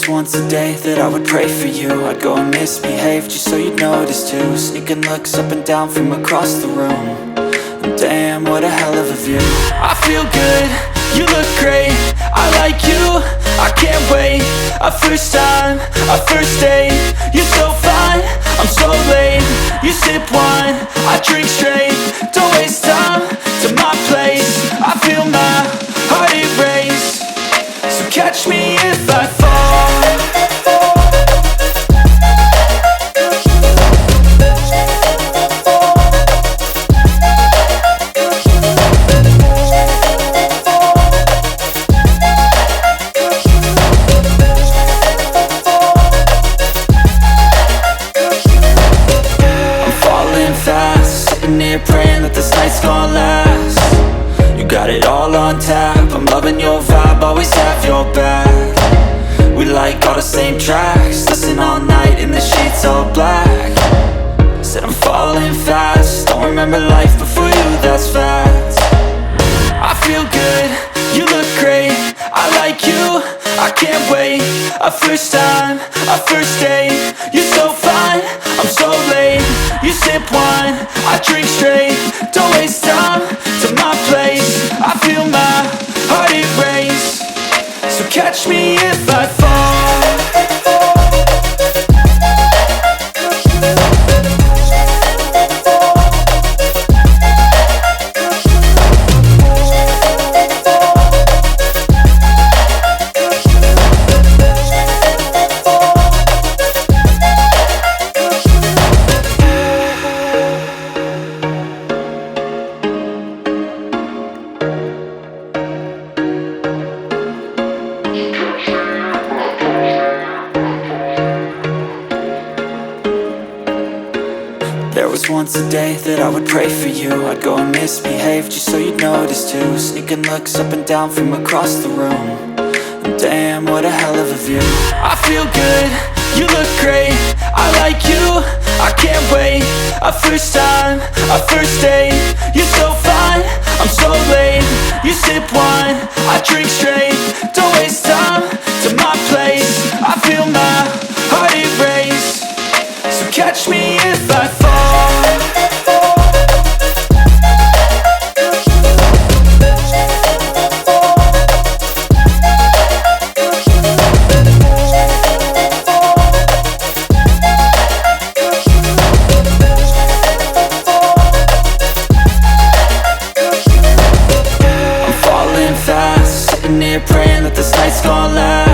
was once a day that I would pray for you. I'd go and misbehave just so you'd notice too. Sneaking looks up and down from across the room. And damn, what a hell of a view. I feel good, you look great, I like you, I can't wait. A first time, a first date, you're so fine, I'm so late. You sip wine, I drink straight, don't waste time to my place. I feel my heart erase, so catch me if I fall. Praying that this night's gonna last. You got it all on tap, I'm loving your vibe, always have your back. We like all the same tracks, listen all night in the sheets all black. Said I'm falling fast, don't remember life before you, that's fact. I feel good, you look great, I like you, I can't wait. A first time, a first date, you're so fine, I'm so late. You sip wine, I drink straight, don't waste time to my place. I feel my heart erase, so catch me if I fall. There was once a day that I would pray for you. I'd go and misbehave just so you'd notice too. Sneaking looks up and down from across the room. And damn, what a hell of a view. I feel good, you look great, I like you, I can't wait. A first time, a first date, you're so fine, I'm so late. You sip wine, I drink straight, don't waste time to my place. I feel my heart erase, so catch me if I fall. I'm falling fast, sitting here praying that this night's gonna last.